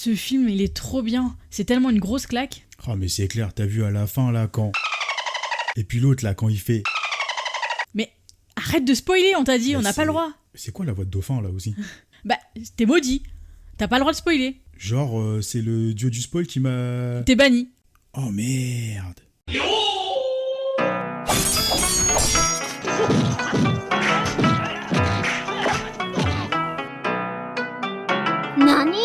ce film, il est trop bien. C'est tellement une grosse claque. Oh, mais c'est clair, t'as vu à la fin, là, quand... Et puis l'autre, là, quand il fait... Mais arrête de spoiler, on t'a dit, Bah, on n'a pas le droit. C'est quoi la voix de dauphin, là, aussi? Bah, t'es maudit. T'as pas le droit de spoiler. Genre, c'est le dieu du spoil qui m'a... T'es banni. Oh, merde. Nani?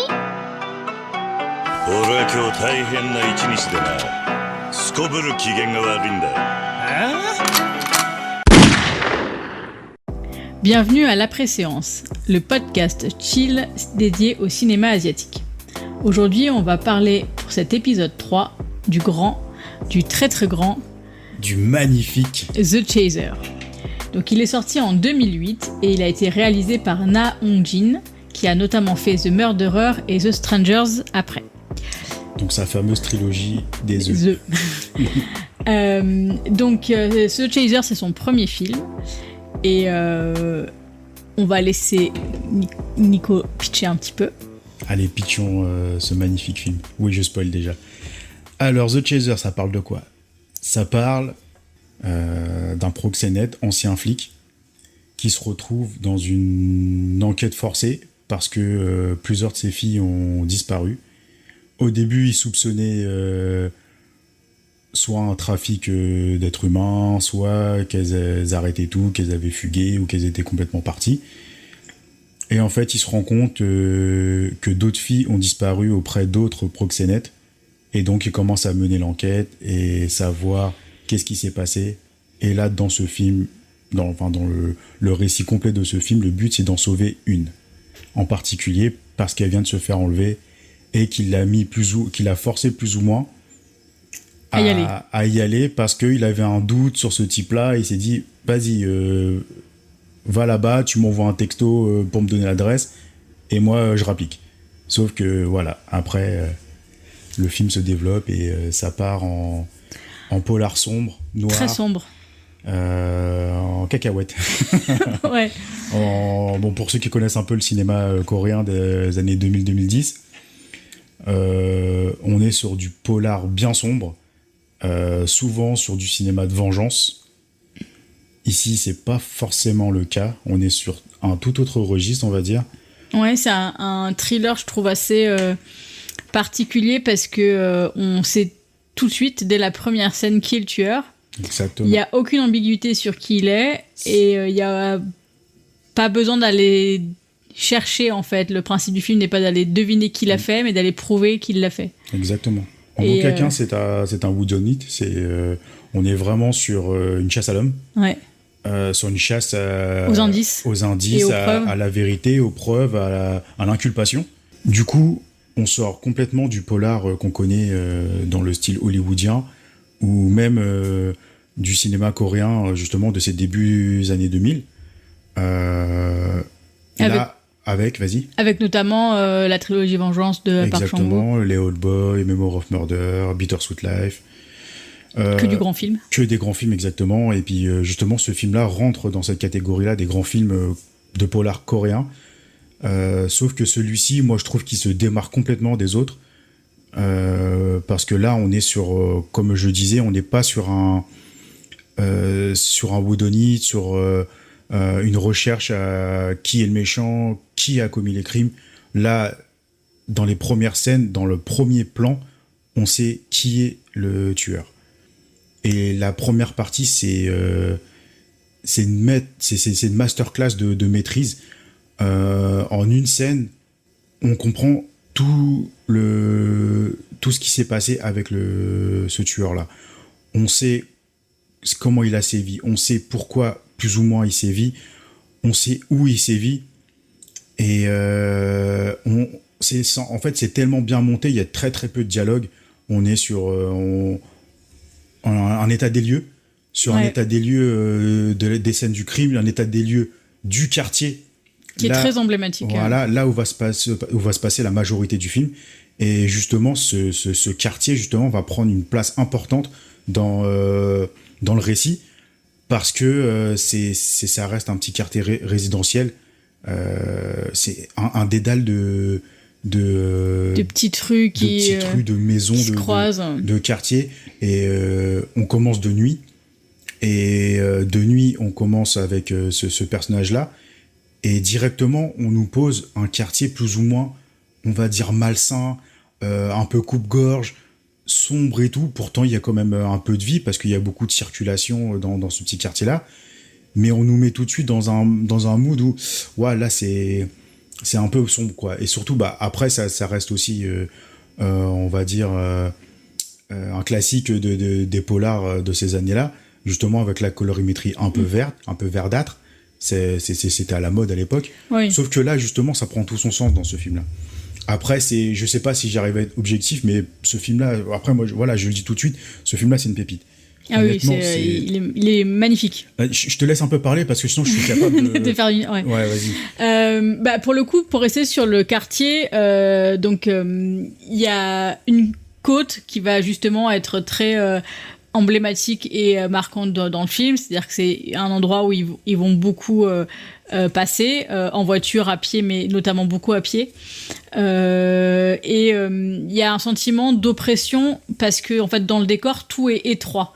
俺は今日大変な一日でな。すこぶる機嫌が悪いんだ。Bienvenue à l'après-séance, le podcast chill dédié au cinéma asiatique. Aujourd'hui, on va parler pour cet épisode 3 du grand, du très très grand, Du magnifique. The Chaser. Donc il est sorti en 2008 et il a été réalisé par Na Hong-jin, qui a notamment fait The Murderer et The Strangers après. Donc sa fameuse trilogie des œufs. The Chaser, c'est son premier film. Et on va laisser Nico pitcher un petit peu. Allez, pitchons ce magnifique film. Oui, je spoil déjà. Alors, The Chaser, ça parle de quoi? Ça parle d'un proxénète, ancien flic, qui se retrouve dans une enquête forcée parce que plusieurs de ses filles ont disparu. Au début, il soupçonnait soit un trafic d'êtres humains, soit qu'elles arrêtaient tout, qu'elles avaient fugué ou qu'elles étaient complètement parties. Et en fait, il se rend compte que d'autres filles ont disparu auprès d'autres proxénètes. Et donc, il commence à mener l'enquête et savoir qu'est-ce qui s'est passé. Et là, dans ce film, dans le récit complet de ce film, le but, c'est d'en sauver une. En particulier parce qu'elle vient de se faire enlever et qu'il a forcé plus ou moins à y aller parce qu'il avait un doute sur ce type-là. Il s'est dit, vas-y, va là-bas, tu m'envoies un texto pour me donner l'adresse et moi, je rapplique. Sauf que, voilà, après, le film se développe et ça part en polar sombre, noir. Très sombre. En cacahuète. Ouais. Bon, pour ceux qui connaissent un peu le cinéma coréen des années 2000-2010, on est sur du polar bien sombre, souvent sur du cinéma de vengeance. Ici, c'est pas forcément le cas. On est sur un tout autre registre, on va dire. Ouais, c'est un thriller, je trouve, assez particulier parce que on sait tout de suite, dès la première scène, qui est le tueur. Exactement. Il n'y a aucune ambiguïté sur qui il est et il n'y a pas besoin d'aller chercher, en fait. Le principe du film n'est pas d'aller deviner qui l'a fait, mais d'aller prouver qu'il l'a fait. Exactement. En bon quelqu'un, c'est un whodunit. On est vraiment sur une chasse à l'homme. Ouais. Sur une chasse aux indices, et à la vérité, aux preuves, à l'inculpation. Du coup, on sort complètement du polar qu'on connaît dans le style hollywoodien ou même du cinéma coréen, justement, de ces débuts années 2000. Vas-y. Avec notamment la trilogie Vengeance de Park Chan-wook. Exactement, les Old Boy, Memory of Murder, Bittersweet Life. Que du grand film. Que des grands films, exactement. Et puis, justement, ce film-là rentre dans cette catégorie-là des grands films de polar coréens. Sauf que celui-ci, moi, je trouve qu'il se démarque complètement des autres. Parce que là, on est sur, comme je disais, on n'est pas sur un whodunit, sur une recherche à qui est le méchant, qui a commis les crimes. Là, dans les premières scènes, dans le premier plan, on sait qui est le tueur. Et la première partie, c'est une masterclass de maîtrise. En une scène, on comprend tout ce qui s'est passé avec ce tueur-là. On sait comment il a sévi, on sait pourquoi plus ou moins il sévit, on sait où il sévit, et en fait c'est tellement bien monté, il y a très très peu de dialogue. On est sur un état des lieux, un état des lieux des scènes du crime, un état des lieux du quartier. Qui est très emblématique. Voilà, là où va se passer la majorité du film. Et justement, ce quartier, justement, va prendre une place importante dans le récit, parce que ça reste un petit quartier résidentiel. C'est un dédale de petites rues de maisons, se croisent. De quartiers. Et on commence de nuit. Et de nuit, on commence avec ce personnage-là. Et directement, on nous pose un quartier plus ou moins, on va dire, malsain, un peu coupe-gorge, sombre et tout. Pourtant, il y a quand même un peu de vie parce qu'il y a beaucoup de circulation dans ce petit quartier-là. Mais on nous met tout de suite dans un mood où, ouais, là, c'est un peu sombre, quoi. Et surtout, après, ça reste aussi, on va dire, un classique des polars de ces années-là, justement avec la colorimétrie un peu verte, un peu verdâtre. C'était à la mode à l'époque. Oui. Sauf que là, justement, ça prend tout son sens dans ce film-là. Après, je sais pas si j'arrive à être objectif, mais ce film-là, après, moi, voilà, je le dis tout de suite, ce film-là, c'est une pépite. Ah oui, il est magnifique. Je te laisse un peu parler parce que sinon je suis capable de faire une. Ouais, vas-y. Pour le coup, pour rester sur le quartier, il y a une côte qui va justement être très emblématique et marquante dans le film. C'est-à-dire que c'est un endroit où ils vont beaucoup passer en voiture, à pied, mais notamment beaucoup à pied. Il y a un sentiment d'oppression parce que en fait dans le décor tout est étroit.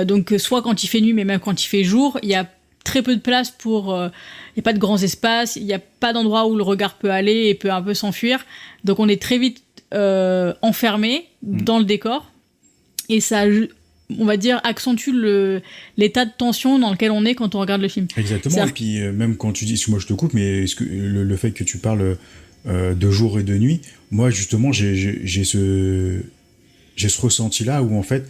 Donc soit quand il fait nuit mais même quand il fait jour, il y a très peu de place pour il n'y a pas de grands espaces, il n'y a pas d'endroit où le regard peut aller et peut un peu s'enfuir. Donc on est très vite enfermé dans le décor et ça, on va dire, accentue l'état de tension dans lequel on est quand on regarde le film. Exactement. Et puis même quand tu dis, moi je te coupe, mais le fait que tu parles de jour et de nuit, moi justement j'ai ce ressenti-là où en fait,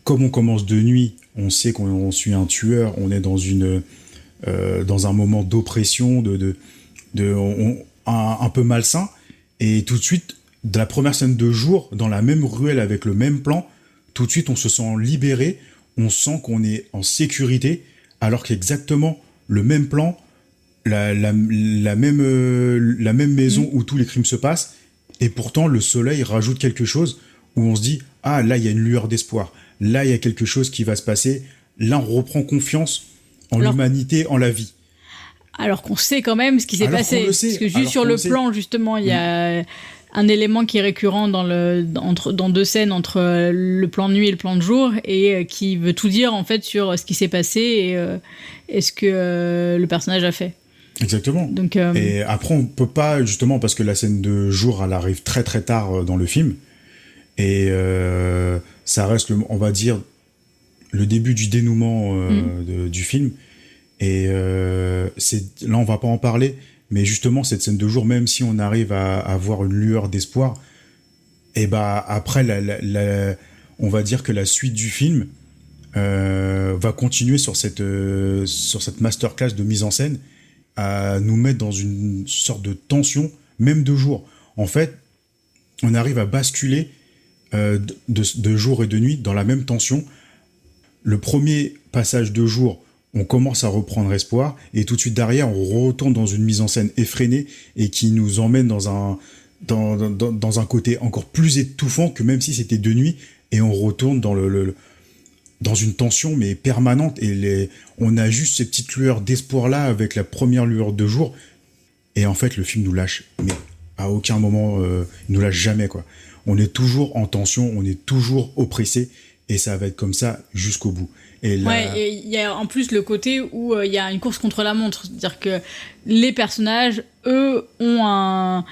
comme on commence de nuit, on sait qu'on suit un tueur, on est dans un moment d'oppression, un peu malsain, et tout de suite, de la première scène de jour, dans la même ruelle avec le même plan, tout de suite on se sent libéré, on sent qu'on est en sécurité, alors qu'exactement le même plan, la même maison où tous les crimes se passent, et pourtant le soleil rajoute quelque chose où on se dit « Ah, là il y a une lueur d'espoir, là il y a quelque chose qui va se passer, là on reprend confiance en l'humanité, en la vie. » Alors qu'on sait quand même ce qui s'est passé, parce que juste sur le plan justement, il y a un élément qui est récurrent dans deux scènes entre le plan de nuit et le plan de jour et qui veut tout dire en fait sur ce qui s'est passé et ce que le personnage a fait. Exactement. Donc, et après on peut pas, justement parce que la scène de jour elle arrive très très tard dans le film et ça reste on va dire le début du dénouement du film et là on va pas en parler. Mais justement, cette scène de jour, même si on arrive à avoir une lueur d'espoir, et après, on va dire que la suite du film va continuer sur cette masterclass de mise en scène, à nous mettre dans une sorte de tension, même de jour. En fait, on arrive à basculer de jour et de nuit dans la même tension. Le premier passage de jour, on commence à reprendre espoir, et tout de suite derrière, on retourne dans une mise en scène effrénée et qui nous emmène dans un côté encore plus étouffant que même si c'était de nuit, et on retourne dans une tension mais permanente, et on a juste ces petites lueurs d'espoir là avec la première lueur de jour, et en fait le film nous lâche, mais à aucun moment il nous lâche jamais, quoi. On est toujours en tension, on est toujours oppressé, et ça va être comme ça jusqu'au bout. Et il y a en plus le côté où il y a une course contre la montre, c'est-à-dire que les personnages, eux, ont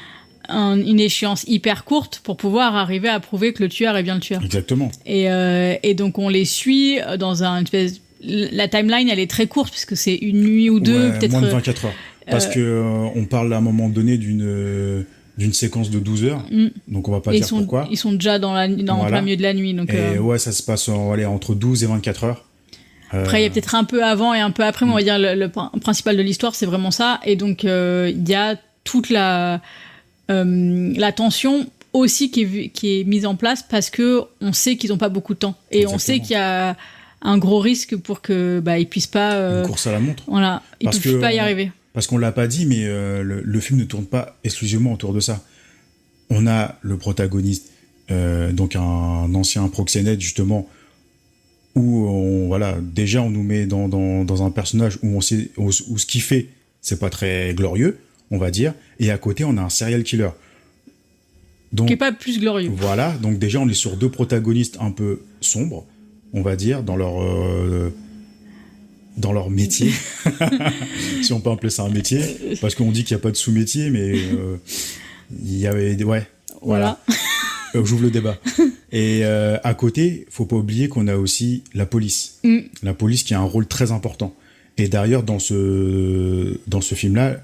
une échéance hyper courte pour pouvoir arriver à prouver que le tueur est bien le tueur. Exactement. Et donc on les suit dans un espèce... La timeline, elle est très courte, puisque c'est une nuit ou deux, peut-être... Moins de 24 heures. Parce que on parle à un moment donné d'une séquence de 12 heures, donc on va pas dire pourquoi. Ils sont déjà dans plein milieu de la nuit. Donc, et ça se passe entre 12 et 24 heures. Après, il y a peut-être un peu avant et un peu après, mais on va dire le principal de l'histoire, c'est vraiment ça. Et donc, il y a toute la tension aussi qui est mise en place parce qu'on sait qu'ils n'ont pas beaucoup de temps. Et Exactement. On sait qu'il y a un gros risque pour qu'ils ne puissent pas... Une course à la montre. Voilà, ils ne peuvent pas y arriver. Parce qu'on ne l'a pas dit, mais le film ne tourne pas exclusivement autour de ça. On a le protagoniste, donc un ancien proxénète, justement, où déjà on nous met dans un personnage où on sait où ce qu'il fait, c'est pas très glorieux, on va dire, et à côté on a un serial killer. Donc, qui est pas plus glorieux. voilà, donc déjà on est sur 2 protagonistes un peu sombres, on va dire, dans leur métier, si on peut appeler ça un métier, parce qu'on dit qu'il n'y a pas de sous-métier, mais il y avait... Ouais, voilà. J'ouvre le débat. Et à côté, faut pas oublier qu'on a aussi la police. La police qui a un rôle très important. Et d'ailleurs, dans ce film-là,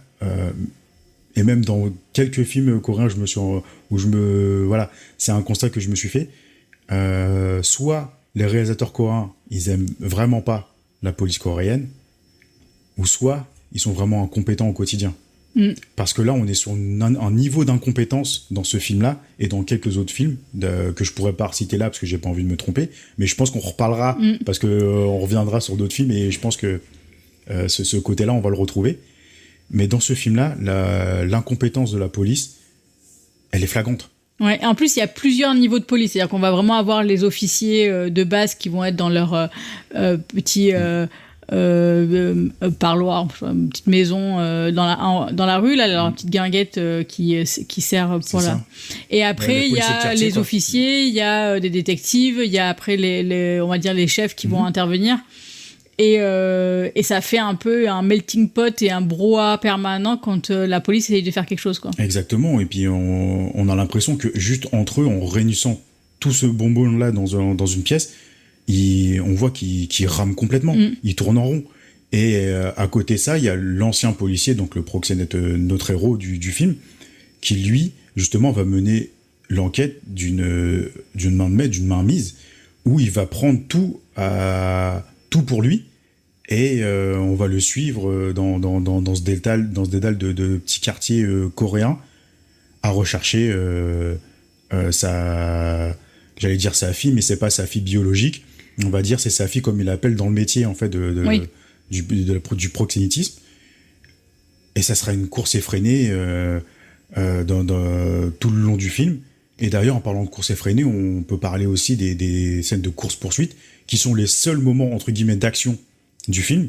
et même dans quelques films coréens, voilà, c'est un constat que je me suis fait. Soit les réalisateurs coréens, ils aiment vraiment pas la police coréenne, ou soit ils sont vraiment incompétents au quotidien. Parce que là, on est sur un niveau d'incompétence dans ce film-là et dans quelques autres films que je pourrais pas reciter là parce que j'ai pas envie de me tromper, mais je pense qu'on reparlera parce que on reviendra sur d'autres films et je pense que ce côté-là, on va le retrouver. Mais dans ce film-là, l'incompétence de la police, elle est flagrante. Ouais, et en plus, il y a plusieurs niveaux de police. C'est-à-dire qu'on va vraiment avoir les officiers de base qui vont être dans leur petit parloir, une petite maison dans la rue, là, leur petite guinguette qui sert pour la... Et après, il y a les officiers, il y a des détectives, il y a après on va dire les chefs qui vont intervenir. Et ça fait un peu un melting pot et un brouhaha permanent quand la police essaye de faire quelque chose, quoi. Exactement. Et puis on a l'impression que juste entre eux, en réunissant tout ce bonbon-là dans une pièce, on voit qu'ils rament complètement. Ils tournent en rond. Et à côté de ça, il y a l'ancien policier, donc le proxénète, notre héros du film, qui lui, justement, va mener l'enquête d'une main de maître, d'une main mise, où il va prendre tout pour lui. Et on va le suivre dans ce dédale de petits quartiers coréens à rechercher j'allais dire sa fille, mais c'est pas sa fille biologique. On va dire c'est sa fille comme il l'appelle dans le métier en fait du proxénétisme. Et ça sera une course effrénée dans tout le long du film. Et d'ailleurs, en parlant de course effrénée, on peut parler aussi des scènes de course-poursuite qui sont les seuls moments entre guillemets d'action du film,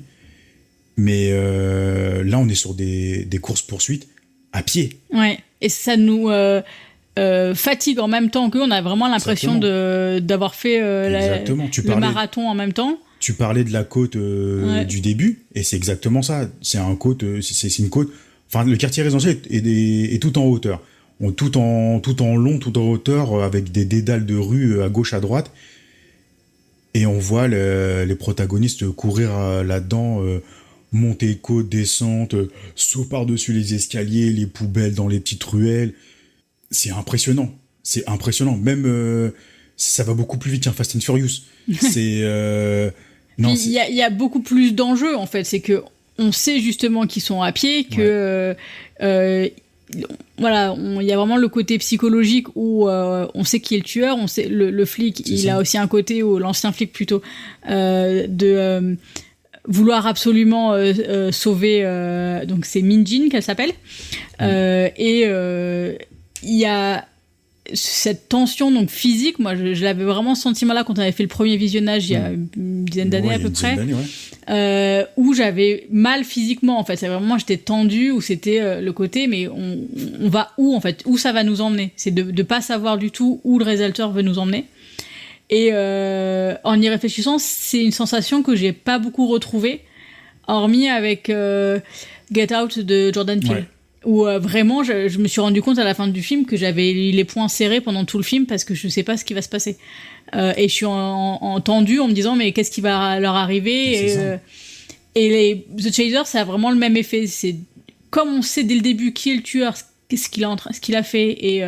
mais là on est sur des courses-poursuites à pied. Ouais, et ça nous fatigue en même temps qu'on a vraiment l'impression d'avoir fait le marathon en même temps. Tu parlais de la côte du début, et c'est exactement ça. C'est une côte. Enfin, le quartier résidentiel est tout en hauteur, tout en long, tout en hauteur, avec des dédales de rue à gauche, à droite. Et on voit les protagonistes courir là-dedans, monter côte, descente, saut par-dessus les escaliers, les poubelles dans les petites ruelles. C'est impressionnant. Même, ça va beaucoup plus vite qu'un Fast and Furious. Il y a beaucoup plus d'enjeux, en fait. C'est que on sait justement qu'ils sont à pied, que... voilà, il y a vraiment le côté psychologique où on sait qui est le tueur, on sait le flic, a aussi un côté où l'ancien flic plutôt de vouloir absolument sauver, donc c'est Min-jin qu'elle s'appelle, et il y a cette tension donc physique. Moi je l'avais vraiment ce sentiment là quand on avait fait le premier visionnage il y a une dizaine d'années à peu près, où j'avais mal physiquement en fait. C'est vraiment, j'étais tendue, où c'était le côté mais on va où en fait, où ça va nous emmener, c'est de pas savoir du tout où le réalisateur veut nous emmener. Et en y réfléchissant, c'est une sensation que j'ai pas beaucoup retrouvée, hormis avec Get Out de Jordan Peele. Où vraiment je me suis rendu compte à la fin du film que j'avais les poings serrés pendant tout le film parce que je sais pas ce qui va se passer, et je suis en tendu en me disant mais qu'est-ce qui va leur arriver. Et The Chaser, ça a vraiment le même effet. C'est comme on sait dès le début qui est le tueur, ce qu'il a fait, et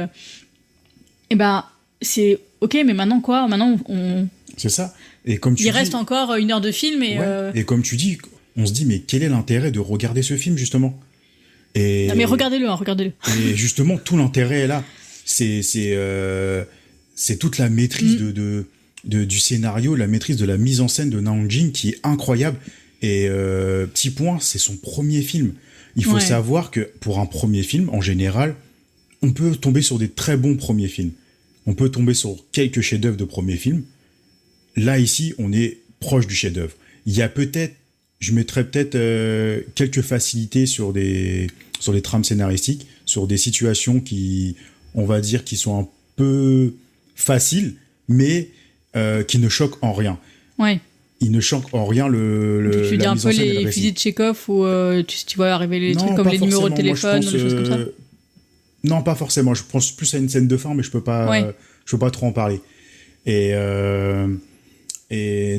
ben c'est ok, mais maintenant quoi, c'est ça. Et comme tu reste encore 1 heure de film et comme tu dis, on se dit mais quel est l'intérêt de regarder ce film justement. Non mais regardez-le. Et justement, tout l'intérêt est là. C'est toute la maîtrise du scénario, la maîtrise de la mise en scène de Naong Jin qui est incroyable. Et petit point, c'est son premier film. Il faut savoir que pour un premier film, en général, on peut tomber sur des très bons premiers films. On peut tomber sur quelques chefs-d'œuvre de premiers films. Là, ici, on est proche du chef-d'œuvre. Il y a je mettrais peut-être quelques facilités sur les trames scénaristiques, sur des situations qui on va dire, qui sont un peu faciles, mais qui ne choquent en rien. Ouais. Ils ne choquent en rien Tu veux dire un peu les fusils de Chekhov où tu vois arriver les trucs comme les numéros de téléphone ou des choses comme ça. Non, pas forcément. Je pense plus à une scène de fin, mais je peux pas trop en parler. Et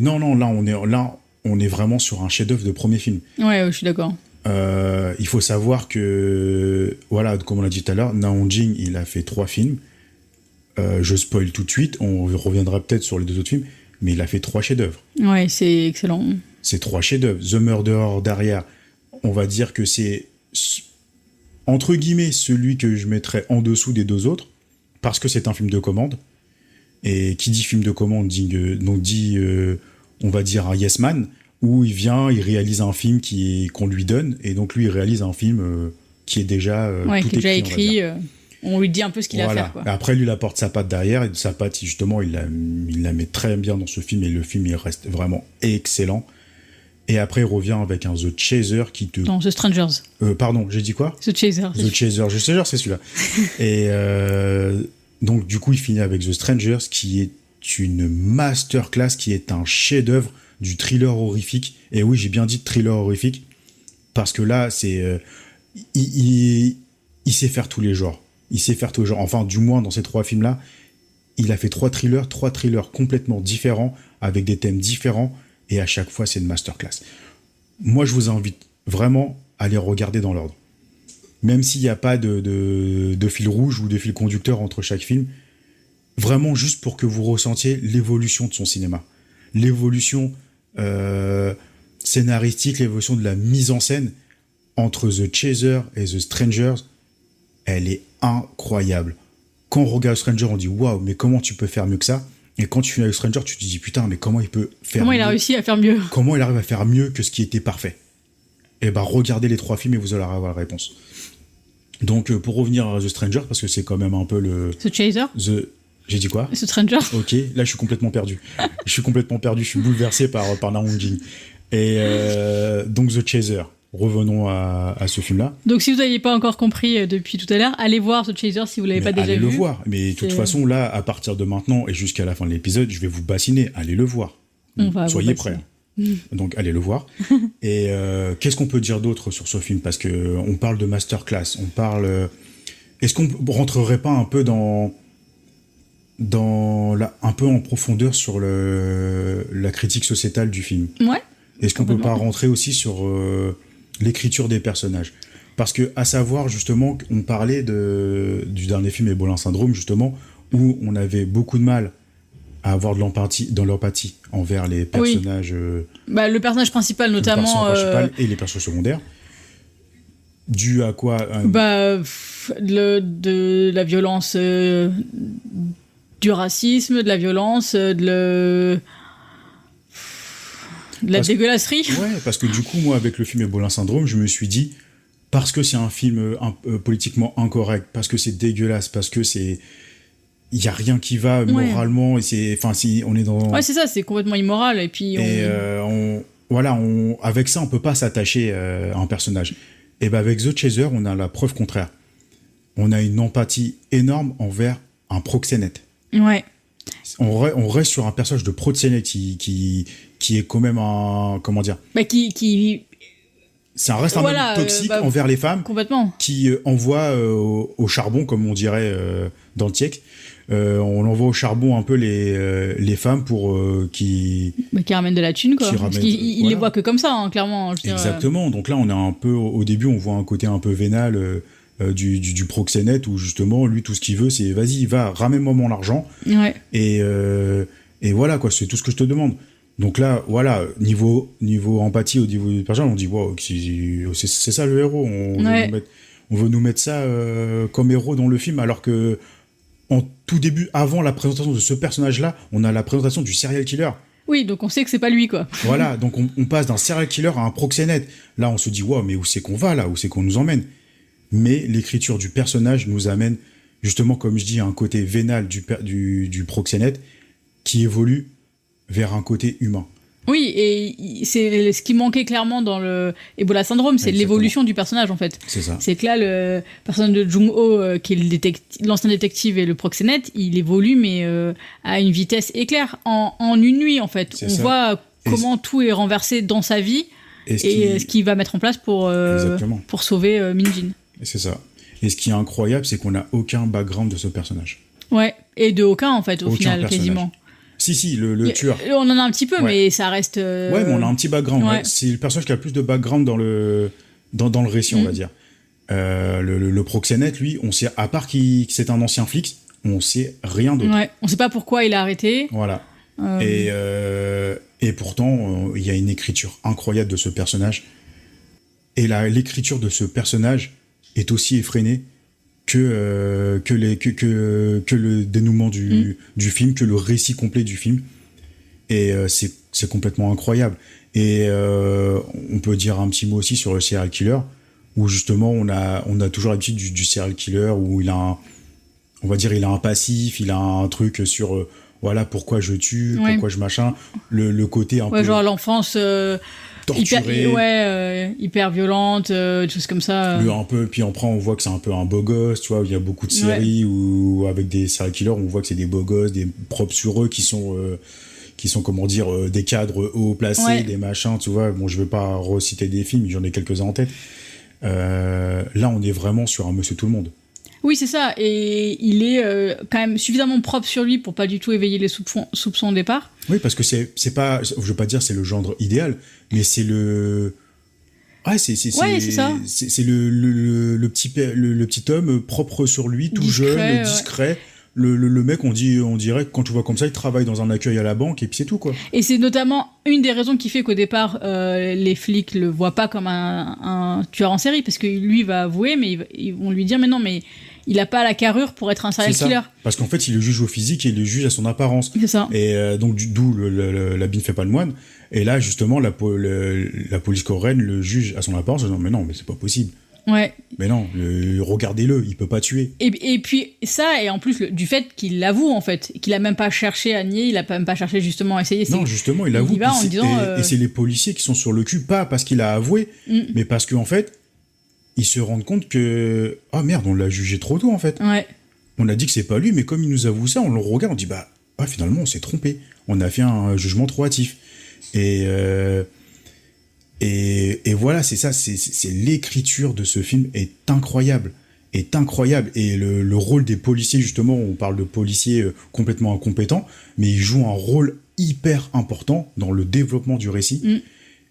non, là, on est vraiment sur un chef-d'œuvre de premier film. Ouais, je suis d'accord. Il faut savoir que, voilà, comme on l'a dit tout à l'heure, Naon Jing, il a fait 3 films. Je spoil tout de suite, on reviendra peut-être sur les 2 autres films, mais il a fait 3 chefs-d'œuvre. Ouais, c'est excellent. C'est 3 chefs-d'œuvre. The Murderer derrière, on va dire que c'est, entre guillemets, celui que je mettrais en dessous des 2 autres, parce que c'est un film de commande. Et qui dit film de commande dit, on va dire, un yes man, où il réalise un film qu'on lui donne, et donc lui, il réalise un film qui est déjà tout qui est déjà écrit. On lui dit un peu ce qu'il a à faire. Quoi. Après, lui, il apporte sa patte derrière, et sa patte, justement, il la met très bien dans ce film, et le film, il reste vraiment excellent. Et après, il revient avec un The Chaser qui te... Non, The Strangers. Pardon, j'ai dit quoi ? The Chaser. The Chaser, c'est celui-là. Et donc, du coup, il finit avec The Strangers, qui est une masterclass, qui est un chef-d'œuvre du thriller horrifique. Et oui, j'ai bien dit thriller horrifique, parce que là, c'est... il sait faire tous les genres. Il sait faire tous les genres. Enfin, du moins, dans ces 3 films-là, il a fait 3 thrillers complètement différents, avec des thèmes différents, et à chaque fois, c'est une masterclass. Moi, je vous invite vraiment à les regarder dans l'ordre. Même s'il n'y a pas de fil rouge ou de fil conducteur entre chaque film, vraiment juste pour que vous ressentiez l'évolution de son cinéma. L'évolution scénaristique, l'évolution de la mise en scène entre The Chaser et The Strangers, elle est incroyable. Quand on regarde Stranger, on dit waouh, mais comment tu peux faire mieux que ça ? Et quand tu finis avec Stranger, tu te dis putain, mais comment il peut faire Comment mieux ? il a réussi à faire mieux ? Comment il arrive à faire mieux que ce qui était parfait ? Et ben regardez les 3 films et vous allez avoir la réponse. Donc pour revenir à The Stranger, parce que c'est quand même un peu le... The Chaser ? J'ai dit quoi ? The Stranger ? Ok, là je suis complètement perdu. Je suis bouleversé par Naon Jing. Et donc The Chaser. Revenons à ce film-là. Donc si vous n'aviez pas encore compris depuis tout à l'heure, allez voir The Chaser si vous ne l'avez pas déjà vu. Allez le voir. Mais de toute façon, là, à partir de maintenant et jusqu'à la fin de l'épisode, je vais vous bassiner. Allez le voir. Soyez prêts. Donc allez le voir. Et qu'est-ce qu'on peut dire d'autre sur ce film ? Parce qu'on parle de masterclass. On parle... Est-ce qu'on rentrerait pas un peu un peu en profondeur sur la critique sociétale du film ? Ouais. Est-ce qu'on peut pas rentrer aussi sur l'écriture des personnages ? Parce que, à savoir, justement, on parlait du dernier film Ebola Syndrome, justement, où on avait beaucoup de mal à avoir de l'empathie envers les personnages. Oui. Le personnage principal, notamment. Le personnage principal et les personnages secondaires. Dû à quoi de la violence, du racisme, de la violence, de la dégueulasserie. Ouais, parce que du coup, moi, avec le film Ebola Syndrome, je me suis dit, parce que c'est un film politiquement incorrect, parce que c'est dégueulasse, parce que c'est... Il n'y a rien qui va moralement, et c'est... Enfin, on est dans... Ouais, c'est ça, c'est complètement immoral, et puis... avec ça, on peut pas s'attacher à un personnage. Et ben avec The Chaser, on a la preuve contraire. On a une empathie énorme envers un proxénète. Ouais. On reste sur un personnage de proxénète qui est quand même un... Comment dire ? Ça reste un homme toxique envers les femmes. Complètement. Qui envoie au charbon, comme on dirait dans le TIEC. On envoie au charbon un peu les femmes pour qui ramènent de la thune, quoi. Parce qu'il les voit que comme ça, hein, clairement. Exactement. Donc là, on a un peu... Au début, on voit un côté un peu vénal... du proxénète où justement lui tout ce qu'il veut c'est vas-y va ramène-moi mon argent et voilà quoi, c'est tout ce que je te demande. Donc là voilà, niveau empathie au niveau des personnes, on dit wow, c'est ça le héros, on veut nous mettre ça comme héros dans le film, alors que en tout début, avant la présentation de ce personnage là, on a la présentation du serial killer. Oui, donc on sait que c'est pas lui, quoi. Voilà, donc on passe d'un serial killer à un proxénète. Là on se dit wow, mais où c'est qu'on va là, où c'est qu'on nous emmène? Mais l'écriture du personnage nous amène, justement, comme je dis, à un côté vénal du proxénète qui évolue vers un côté humain. Oui, et c'est ce qui manquait clairement dans le Ebola Syndrome, c'est Exactement. l'évolution du personnage en fait. C'est ça. C'est que là, le personnage de Jung-ho, qui est l'ancien détective et le proxénète, il évolue mais à une vitesse éclair, en une nuit en fait. C'est On ça. voit comment tout est renversé dans sa vie Et ce qu'il va mettre en place pour sauver Min-jin. C'est ça. Et ce qui est incroyable, c'est qu'on n'a aucun background de ce personnage. Ouais, et de aucun en fait, au Aucun final, personnage. quasiment. Si, le tueur. On en a un petit peu, Ouais. mais ça reste... Ouais, mais on a un petit background. ouais. Ouais. C'est le personnage qui a le plus de background dans le récit, on va dire. Le proxénète, lui, on sait, à part que c'est un ancien flic, on sait rien d'autre. Ouais, on sait pas pourquoi il a arrêté. Voilà. Et pourtant, il y a une écriture incroyable de ce personnage. Et l'écriture de ce personnage est aussi effrénée que le dénouement du film, que le récit complet du film. Et c'est complètement incroyable. Et on peut dire un petit mot aussi sur le serial killer, où justement on a toujours l'habitude du serial killer, où il a un passif, il a un truc sur voilà pourquoi je tue, pourquoi je machin, le côté un peu genre l'enfance torturée, hyper violente, des choses comme ça. Un peu, puis après on voit que c'est un peu un beau gosse, tu vois, il y a beaucoup de séries où avec des serial killers on voit que c'est des beaux gosses, des propres sur eux qui sont comment dire, des cadres haut placés, des machins, tu vois. Bon, je vais pas reciter des films, j'en ai quelques-uns en tête. Là, on est vraiment sur un monsieur tout le monde. Oui, c'est ça. Et il est quand même suffisamment propre sur lui pour pas du tout éveiller les soupçons au départ. Oui, parce que c'est pas, je veux pas dire c'est le genre idéal, mais c'est le... Ouais, c'est ça. C'est le petit homme propre sur lui, tout jeune, discret. Le mec, on dirait que quand tu vois comme ça, il travaille dans un accueil à la banque et puis c'est tout, quoi. Et c'est notamment une des raisons qui fait qu'au départ, les flics le voient pas comme un tueur en série, parce que lui va avouer, mais ils vont lui dire mais non, mais il a pas la carrure pour être un serial killer. Parce qu'en fait, il le juge au physique et il le juge à son apparence. C'est ça. Et donc d'où l'habit ne fait pas le moine. Et là, justement, la police coréenne le juge à son apparence en disant mais non, mais c'est pas possible. Ouais. Mais non, regardez-le, il peut pas tuer. Et puis ça, et en plus du fait qu'il l'avoue en fait, qu'il a même pas cherché à nier, il a même pas cherché justement à essayer. Non, justement, il avoue. Il va en disant, et c'est les policiers qui sont sur le cul, pas parce qu'il a avoué, mais parce qu'en fait, ils se rendent compte que merde, on l'a jugé trop tôt en fait. Ouais. On a dit que c'est pas lui, mais comme il nous avoue ça, on le regarde, on dit finalement on s'est trompé, on a fait un jugement trop hâtif. Et voilà, c'est ça, c'est l'écriture de ce film est incroyable. Et le rôle des policiers, justement, on parle de policiers complètement incompétents, mais ils jouent un rôle hyper important dans le développement du récit.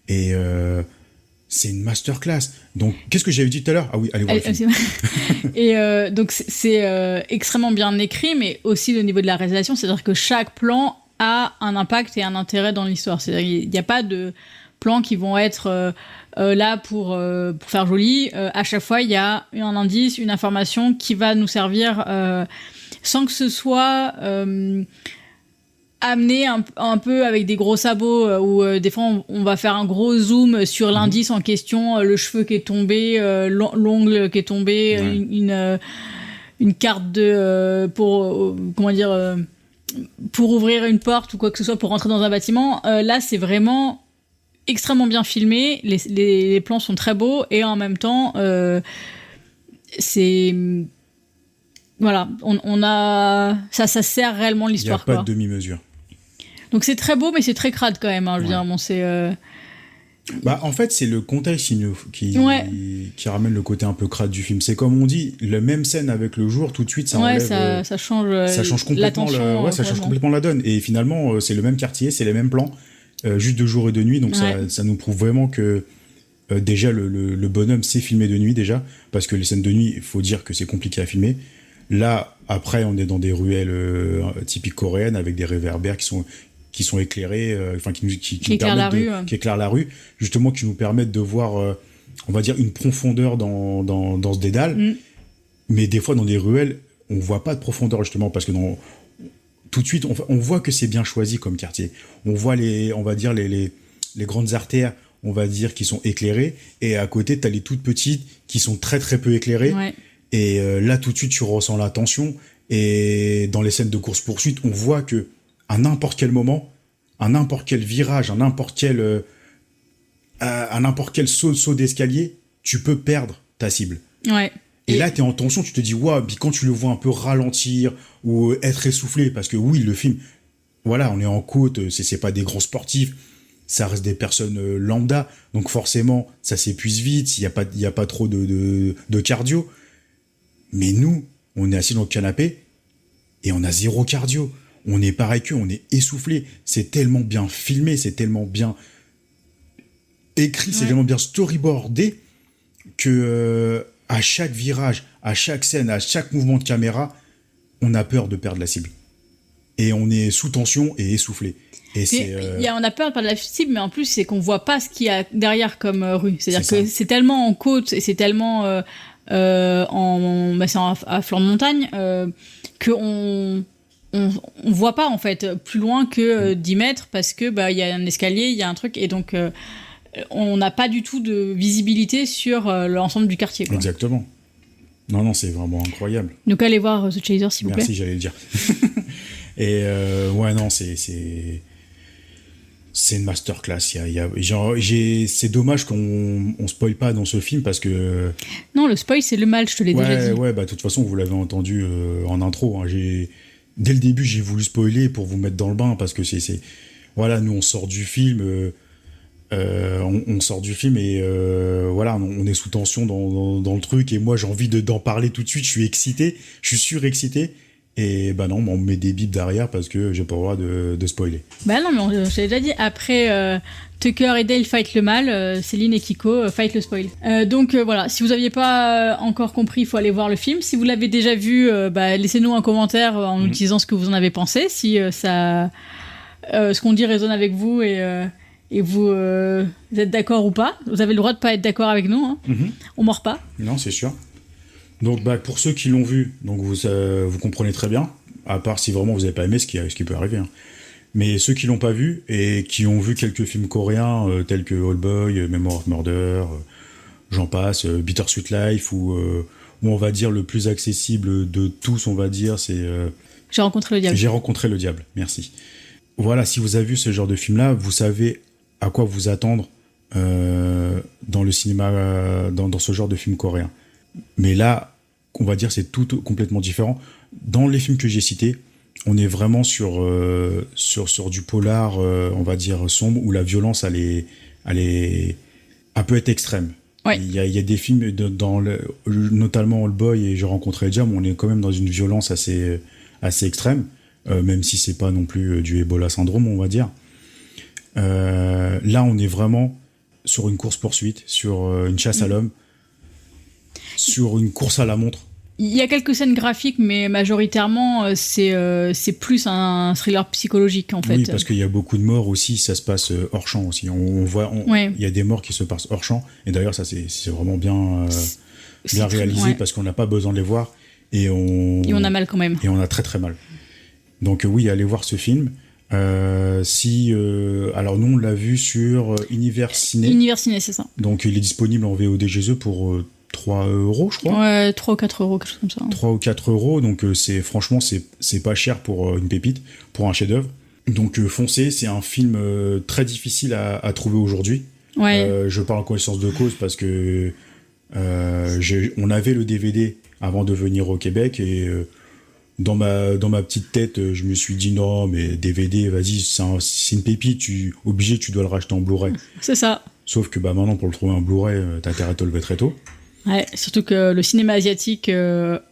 Et c'est une masterclass. Donc, qu'est-ce que j'avais dit tout à l'heure ? Ah oui, allez voir le film. Et donc, c'est extrêmement bien écrit, mais aussi au niveau de la réalisation, c'est-à-dire que chaque plan a un impact et un intérêt dans l'histoire. C'est-à-dire qu'il n'y a pas de plans qui vont être là pour faire joli. À chaque fois, il y a un indice, une information qui va nous servir sans que ce soit amené un peu avec des gros sabots où des fois on va faire un gros zoom sur l'indice en question, le cheveu qui est tombé, l'ongle qui est tombé, une carte pour comment dire pour ouvrir une porte ou quoi que ce soit pour rentrer dans un bâtiment. Là, c'est vraiment extrêmement bien filmé, les plans sont très beaux et en même temps c'est voilà, on a ça sert réellement l'histoire. Il n'y a pas de demi-mesure. Donc c'est très beau mais c'est très crade quand même, je veux dire, bon, c'est en fait, c'est le contexte qui ramène le côté un peu crade du film. C'est comme on dit, la même scène avec le jour, tout de suite, ça enlève... ça change complètement ça change complètement la donne. Et finalement, c'est le même quartier, c'est les mêmes plans, juste de jour et de nuit. Donc ça nous prouve vraiment que déjà, le bonhomme sait filmer de nuit, déjà. Parce que les scènes de nuit, il faut dire que c'est compliqué à filmer. Là, après, on est dans des ruelles typiques coréennes avec des réverbères qui sont éclairés, qui éclairent la rue, justement, qui nous permettent de voir, on va dire, une profondeur dans ce dédale. Mais des fois, dans des ruelles, on voit pas de profondeur, justement, parce que tout de suite, on voit que c'est bien choisi comme quartier. On voit les grandes artères, on va dire, qui sont éclairées, et à côté, t'as les toutes petites qui sont très, très peu éclairées. Ouais. Et là, tout de suite, tu ressens la tension. Et dans les scènes de course-poursuite, on voit que à n'importe quel moment, à n'importe quel virage, à n'importe quel saut d'escalier, tu peux perdre ta cible. Ouais. Et là, t'es en tension, tu te dis, waouh, puis quand tu le vois un peu ralentir ou être essoufflé, parce que oui, le film, voilà, on est en côte, c'est pas des grands sportifs, ça reste des personnes lambda, donc forcément, ça s'épuise vite, il y a pas trop de cardio. Mais nous, on est assis dans le canapé et on a zéro cardio. On est pareil qu'eux, on est essoufflé. C'est tellement bien filmé, c'est tellement bien écrit, c'est tellement bien storyboardé que à chaque virage, à chaque scène, à chaque mouvement de caméra, on a peur de perdre la cible. Et on est sous tension et essoufflé. Et on a peur de perdre la cible, mais en plus, c'est qu'on voit pas ce qu'il y a derrière comme rue. C'est-à-dire que c'est tellement en côte et c'est tellement à flanc de montagne qu'on on voit pas en fait plus loin que 10 mètres parce que y a un escalier, il y a un truc et donc on n'a pas du tout de visibilité sur l'ensemble du quartier, quoi. Exactement. Non, c'est vraiment incroyable. Donc allez voir The Chaser, s'il vous plaît. Merci, j'allais le dire. Et ouais, non, c'est une masterclass. C'est dommage qu'on spoil pas dans ce film parce que... Non, le spoil, c'est le mal, je te l'ai déjà dit. Ouais, de toute façon, vous l'avez entendu en intro. Hein, dès le début, j'ai voulu spoiler pour vous mettre dans le bain parce que voilà, nous, on sort du film... on sort du film et voilà, on est sous tension dans le truc et moi j'ai envie d'en parler tout de suite, je suis excité, je suis surexcité et non, on me met des bips derrière parce que j'ai pas le droit de spoiler. Non, mais je t'ai déjà dit, après Tucker et Dale fight le mal, Céline et Kiko fight le spoil. Donc voilà, si vous aviez pas encore compris, il faut aller voir le film. Si vous l'avez déjà vu, laissez-nous un commentaire en nous disant ce que vous en avez pensé, si ce qu'on dit résonne avec vous et vous êtes d'accord ou pas. Vous avez le droit de pas être d'accord avec nous, hein. On mord pas. Non, c'est sûr. Donc pour ceux qui l'ont vu, donc vous comprenez très bien, à part si vraiment vous n'avez pas aimé, ce qui peut arriver, hein. Mais ceux qui l'ont pas vu et qui ont vu quelques films coréens tels que Old Boy, Memory of Murder, j'en passe, Bittersweet Life ou on va dire le plus accessible de tous, on va dire, c'est J'ai rencontré le diable. J'ai rencontré le diable, merci. Voilà, si vous avez vu ce genre de film-là, vous savez à quoi vous attendre dans le cinéma, dans ce genre de film coréen. Mais là, on va dire, c'est tout complètement différent. Dans les films que j'ai cités, on est vraiment sur du polar, on va dire, sombre, où la violence, elle peut être extrême. Ouais. Il y a des films, notamment Old Boy et J'ai rencontré le diable, on est quand même dans une violence assez extrême, même si c'est pas non plus du Ebola syndrome, on va dire. Là, on est vraiment sur une course-poursuite, sur une chasse à l'homme, sur une course à la montre. Il y a quelques scènes graphiques, mais majoritairement, c'est plus un thriller psychologique, en fait. Oui, parce qu'il y a beaucoup de morts aussi, ça se passe hors champ aussi. On voit, il y a des morts qui se passent hors champ, et d'ailleurs, ça, c'est vraiment bien réalisé, parce qu'on n'a pas besoin de les voir, et on a mal quand même. Et on a très très mal. Donc oui, allez voir ce film. Alors nous on l'a vu sur Univers Ciné. Univers Ciné, c'est ça. Donc il est disponible en VOD chez eux pour 3 €, je crois. Ouais, 3 ou 4 €, quelque chose comme ça. 3 ou 4 €, donc franchement c'est pas cher pour une pépite, pour un chef-d'œuvre. Donc foncez, c'est un film très difficile à trouver aujourd'hui. Ouais. Je parle en connaissance de cause parce que on avait le DVD avant de venir au Québec et dans ma petite tête, je me suis dit non, mais DVD, vas-y, c'est une pépite, tu dois le racheter en Blu-ray. C'est ça. Sauf que maintenant, pour le trouver en Blu-ray, t'as intérêt à te lever très tôt. Ouais, surtout que le cinéma asiatique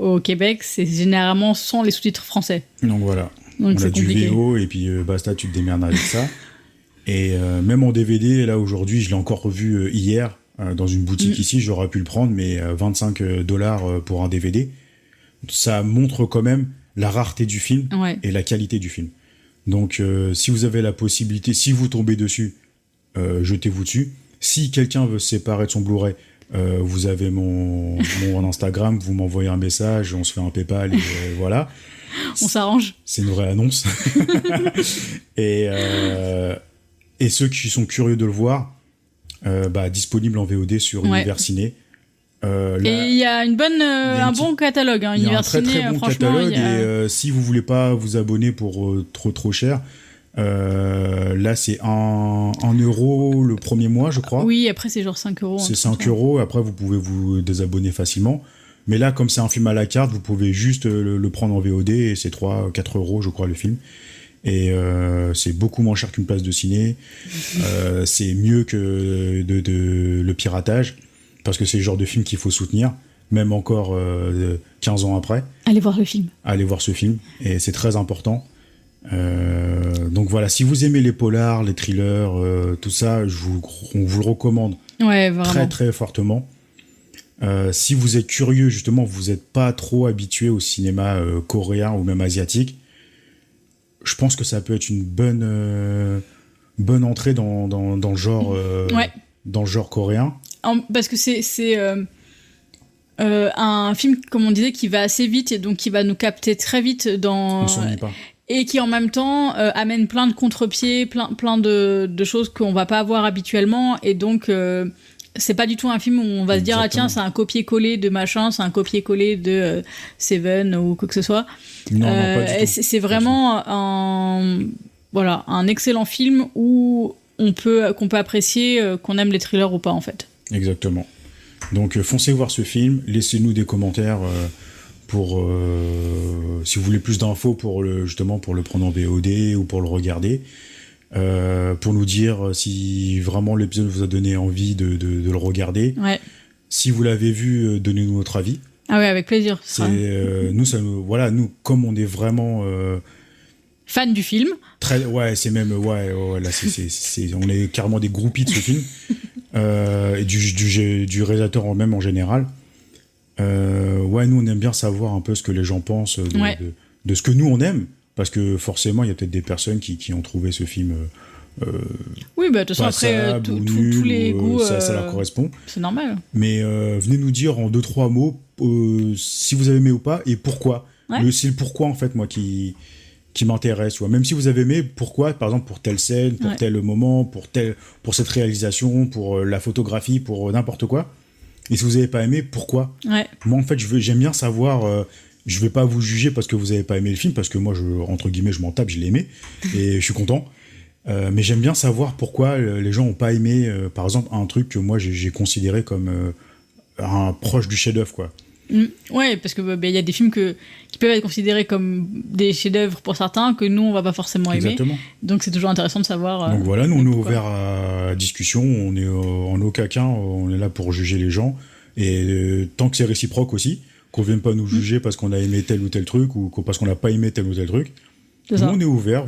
au Québec, c'est généralement sans les sous-titres français. Donc voilà. Donc on a du VO et puis basta, tu te démerdes avec ça. Et même en DVD, là aujourd'hui, je l'ai encore revu hier dans une boutique ici, j'aurais pu le prendre, mais $25 pour un DVD. Ça montre quand même la rareté du film et la qualité du film. Donc, si vous avez la possibilité, si vous tombez dessus, jetez-vous dessus. Si quelqu'un veut se séparer de son Blu-ray, vous avez mon Instagram, vous m'envoyez un message, on se fait un PayPal et voilà. On s'arrange. C'est une vraie annonce. Et ceux qui sont curieux de le voir, disponible en VOD sur Univers Ciné. Et il y a un bon catalogue, hein, il y a un très Ciné, très bon catalogue et si vous voulez pas vous abonner pour trop cher, Là, c'est 1 euro le premier mois, je crois. Oui, après, c'est genre 5 euros. C'est 5 euros. Après, vous pouvez vous désabonner facilement. Mais là, comme c'est un film à la carte, vous pouvez juste le prendre en VOD et c'est 4 euros, je crois, le film. Et c'est beaucoup moins cher qu'une place de ciné. C'est mieux que le piratage, parce que c'est le genre de film qu'il faut soutenir, même encore 15 ans après. Allez voir le film. Allez voir ce film, et c'est très important. Donc voilà, si vous aimez les polars, les thrillers, tout ça, on vous le recommande Ouais, vraiment. très très fortement. Si vous êtes curieux, justement, vous n'êtes pas trop habitué au cinéma coréen ou même asiatique, je pense que ça peut être une bonne entrée dans le genre dans le genre coréen. Parce que c'est un film, comme on disait, qui va assez vite et donc qui va nous capter très vite On s'ennuie pas. et qui en même temps amène plein de contre-pieds, plein de choses qu'on va pas avoir habituellement, et donc c'est pas du tout un film où on va se dire ah tiens, c'est un copier-coller de machin, c'est un copier-coller de Seven ou quoi que ce soit. Non, pas du tout. C'est vraiment un excellent film où qu'on peut apprécier, qu'on aime les thrillers ou pas, en fait. Exactement. Donc foncez voir ce film, laissez-nous des commentaires pour si vous voulez plus d'infos pour le prendre en VOD ou pour le regarder, pour nous dire si vraiment l'épisode vous a donné envie de le regarder. Ouais. Si vous l'avez vu, donnez-nous notre avis. Ah ouais, avec plaisir. Nous, comme on est vraiment fan du film. C'est même là on est carrément des groupies de ce film et du réalisateur même en général. Nous on aime bien savoir un peu ce que les gens pensent de ce que nous on aime, parce que forcément il y a peut-être des personnes qui ont trouvé ce film oui, bah de toute façon après tous les goûts ça leur correspond, c'est normal, mais venez nous dire en 2-3 mots si vous avez aimé ou pas et pourquoi. C'est le pourquoi en fait moi qui m'intéresse, tu vois. Même si vous avez aimé, pourquoi, par exemple pour telle scène, pour tel moment, pour cette réalisation, pour la photographie, pour n'importe quoi. Et si vous n'avez pas aimé, pourquoi. Moi en fait j'aime bien savoir. Je vais pas vous juger parce que vous n'avez pas aimé le film, parce que moi entre guillemets je m'en tape, je l'ai aimé et je suis content. Mais j'aime bien savoir pourquoi les gens ont pas aimé par exemple un truc que moi j'ai considéré comme un proche du chef-d'œuvre, quoi. Ouais, parce que y a des films qui peuvent être considérés comme des chefs-d'œuvre pour certains, que nous on va pas forcément aimer. Exactement. Donc c'est toujours intéressant de savoir. Donc voilà, nous on est ouvert à discussion, on est en aucun cas on est là pour juger les gens, et tant que c'est réciproque aussi, qu'on vienne pas nous juger parce qu'on a aimé tel ou tel truc ou parce qu'on n'a pas aimé tel ou tel truc. Nous on est ouvert.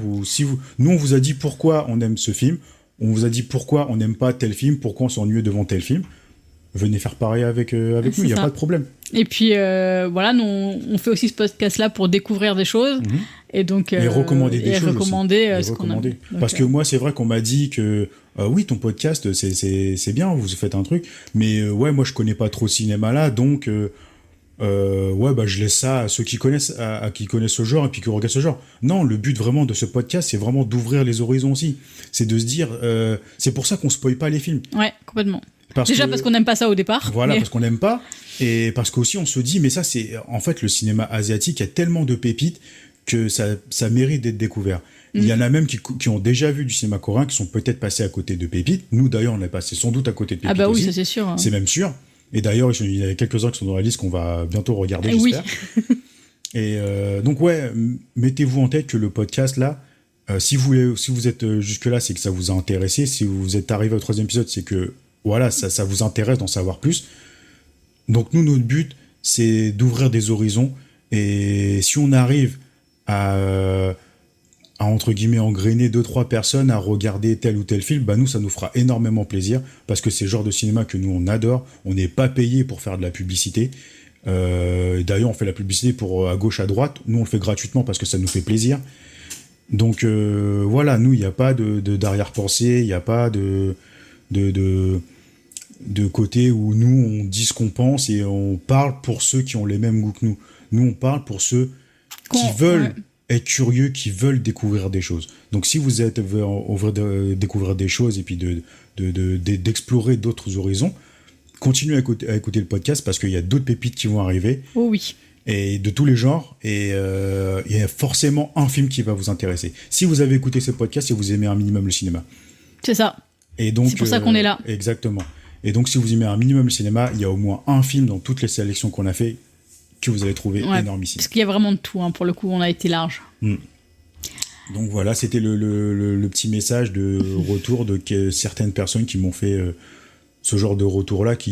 Nous on vous a dit pourquoi on aime ce film, on vous a dit pourquoi on n'aime pas tel film, pourquoi on s'ennuie devant tel film. Venez faire pareil avec nous, il n'y a pas de problème. Et puis nous on fait aussi ce podcast-là pour découvrir des choses, et donc et recommander des choses recommander aussi. Ce qu'on aime. Donc, parce que moi c'est vrai qu'on m'a dit que oui, ton podcast c'est bien, vous faites un truc, mais moi je connais pas trop le cinéma là, donc je laisse ça à ceux qui connaissent, à qui connaissent ce genre et puis qui regardent ce genre. Non, le but vraiment de ce podcast, c'est vraiment d'ouvrir les horizons aussi. C'est de se dire, c'est pour ça qu'on spoil pas les films. Ouais, complètement. Parce qu'on n'aime pas ça au départ. Voilà, parce qu'on n'aime pas. Et parce qu'aussi on se dit, mais ça c'est... En fait, le cinéma asiatique, il y a tellement de pépites que ça mérite d'être découvert. Il y en a même qui ont déjà vu du cinéma coréen, qui sont peut-être passés à côté de pépites. Nous d'ailleurs, on est passé sans doute à côté de pépites. Ah bah oui, aussi. ça c'est sûr. C'est même sûr. Et d'ailleurs, il y a quelques-uns qui sont dans la liste qu'on va bientôt regarder, j'espère. Oui. Et donc mettez-vous en tête que le podcast là, si vous êtes jusque-là, c'est que ça vous a intéressé. Si vous êtes arrivé au 3e épisode, c'est que voilà, ça vous intéresse d'en savoir plus. Donc nous, notre but, c'est d'ouvrir des horizons. Et si on arrive à entre guillemets engrainer 2-3 personnes à regarder tel ou tel film, nous ça nous fera énormément plaisir, parce que c'est le genre de cinéma que nous on adore. On n'est pas payé pour faire de la publicité. D'ailleurs on fait la publicité pour à gauche à droite. Nous on le fait gratuitement parce que ça nous fait plaisir. Donc voilà, nous il n'y a pas d'arrière-pensée, il n'y a pas de côté où nous on dit ce qu'on pense et on parle pour ceux qui ont les mêmes goûts que nous. Nous on parle pour ceux qui veulent être curieux, qui veulent découvrir des choses. Donc si vous êtes envie de découvrir des choses et puis d'explorer d'autres horizons, continuez à écouter le podcast, parce qu'il y a d'autres pépites qui vont arriver. Oh oui. et de tous les genres, et il y a forcément un film qui va vous intéresser. Si vous avez écouté ce podcast, et vous aimez un minimum le cinéma. C'est ça. Et donc, c'est pour ça qu'on est là. Exactement. Et donc, si vous aimez un minimum le cinéma, il y a au moins un film dans toutes les sélections qu'on a fait que vous allez trouver énormissime. Parce qu'il y a vraiment de tout, hein, pour le coup, on a été large. Donc voilà, c'était le petit message de retour de certaines personnes qui m'ont fait ce genre de retour-là, que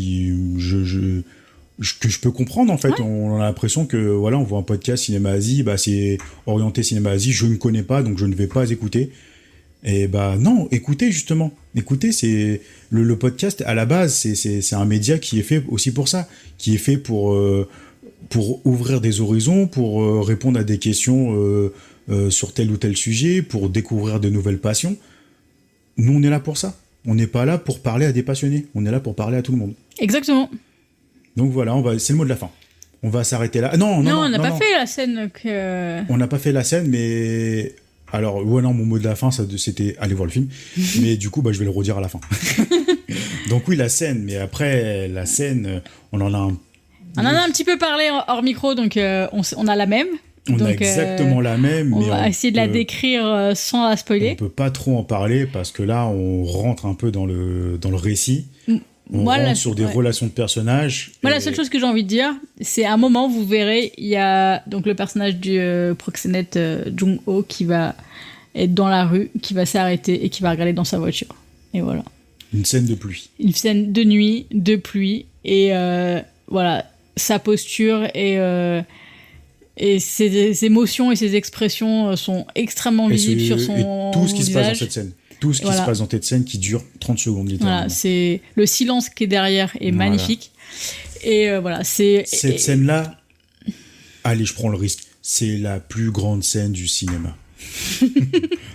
je peux comprendre en fait. On a l'impression que voilà, on voit un podcast Cinéma Asie, bah c'est orienté Cinéma Asie, je ne connais pas, donc je ne vais pas écouter. Et bah non, écoutez justement. Écoutez, c'est le podcast à la base, c'est un média qui est fait aussi pour ça, qui est fait pour ouvrir des horizons, pour répondre à des questions sur tel ou tel sujet, pour découvrir de nouvelles passions. Nous, on est là pour ça. On n'est pas là pour parler à des passionnés. On est là pour parler à tout le monde. Exactement. Donc voilà, c'est le mot de la fin. On va s'arrêter là. Non, on n'a pas fait la scène que... On n'a pas fait la scène, mais... Alors, mon mot de la fin, c'était aller voir le film. Mais du coup, je vais le redire à la fin. Donc oui, la scène. Mais après, la scène, on en a un petit peu parlé hors micro, donc on a la même. On a exactement la même. On va essayer de la décrire sans la spoiler. On peut pas trop en parler parce que là, on rentre un peu dans le récit. On rentre sur des relations de personnages. Moi, la seule chose que j'ai envie de dire, c'est à un moment, vous verrez, il y a donc le personnage du proxénète Jung-ho qui va être dans la rue, qui va s'arrêter et qui va regarder dans sa voiture. Et voilà. Une scène de pluie. Une scène de nuit, de pluie. Et voilà, sa posture et ses émotions et ses expressions sont extrêmement visibles sur son visage. Et tout ce qui se passe dans cette scène. Tout ce qui se passe dans cette scène qui dure 30 secondes, littéralement. Voilà, c'est le silence qui est derrière est magnifique. Et voilà, c'est... Cette scène-là, allez, je prends le risque, c'est la plus grande scène du cinéma.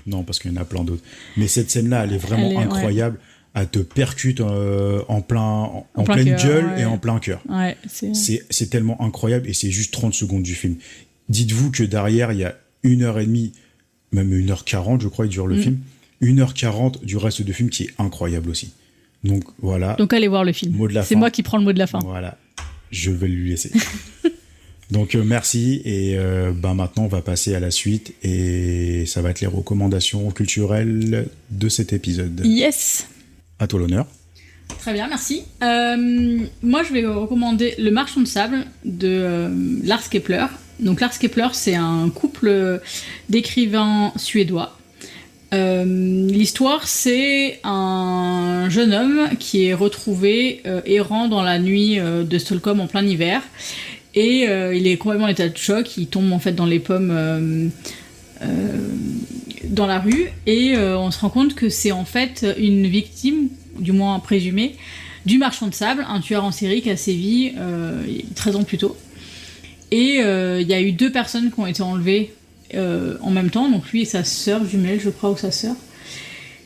Non, parce qu'il y en a plein d'autres. Mais cette scène-là, elle est vraiment incroyable. Elle te percute en pleine gueule et en plein cœur. Ouais, c'est tellement incroyable et c'est juste 30 secondes du film. Dites-vous que derrière, il y a 1h30, même 1h40, je crois, il dure le film. 1h40 du reste du film qui est incroyable aussi. Donc voilà. Donc allez voir le film. C'est moi qui prends le mot de la fin. Voilà. Je vais lui laisser. Donc merci et maintenant on va passer à la suite et ça va être les recommandations culturelles de cet épisode. Yes. À toi l'honneur. Très bien, merci. Moi je vais recommander Le Marchand de sable de Lars Kepler. Donc Lars Kepler, c'est un couple d'écrivains suédois. L'histoire, c'est un jeune homme qui est retrouvé errant dans la nuit de Stockholm en plein hiver et il est complètement en état de choc, il tombe en fait dans les pommes dans la rue et on se rend compte que c'est en fait une victime, du moins présumée, du marchand de sable, un tueur en série qui a sévi 13 ans plus tôt. Et il y a eu 2 personnes qui ont été enlevées en même temps, donc lui et sa sœur jumelle, je crois, ou sa sœur.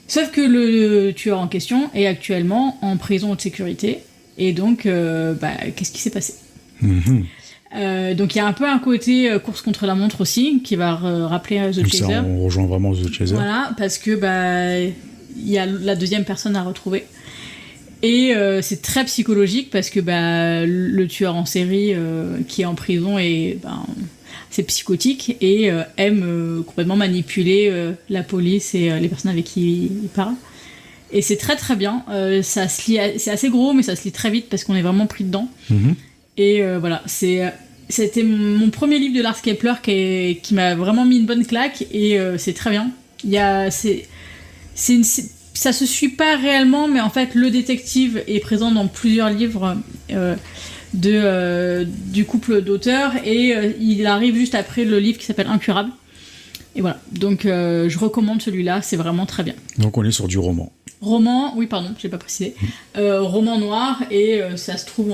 Sauf que le tueur en question est actuellement en prison haute sécurité. Et donc, qu'est-ce qui s'est passé ? Donc il y a un peu un côté course contre la montre aussi, qui va rappeler The Chaser. Ça, on rejoint vraiment The Chaser. Voilà, parce que il y a la deuxième personne à retrouver. Et c'est très psychologique parce que le tueur en série qui est en prison c'est psychotique et aime complètement manipuler la police et les personnes avec qui il parle. Et c'est très très bien. Ça se lit, c'est assez gros, mais ça se lit très vite parce qu'on est vraiment pris dedans. Et voilà, c'était mon premier livre de Lars Kepler qui m'a vraiment mis une bonne claque et c'est très bien. Ça se suit pas réellement, mais en fait le détective est présent dans plusieurs livres du couple d'auteurs et il arrive juste après le livre qui s'appelle Incurable. Et voilà, donc je recommande celui-là, c'est vraiment très bien. Donc on est sur du roman. Roman, oui pardon, je l'ai pas précisé. Roman noir et ça se trouve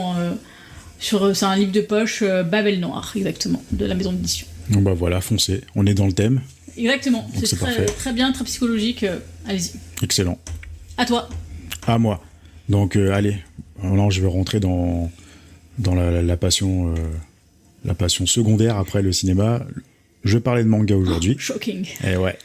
c'est un livre de poche Babel Noir, exactement, de la maison d'édition. Donc voilà, foncez, on est dans le thème. Exactement, donc c'est très bien, très psychologique, allez-y. Excellent. À toi. À moi. Donc allez, alors je vais rentrer dans la passion secondaire après le cinéma. Je parlais de manga aujourd'hui. Shocking. Et ouais.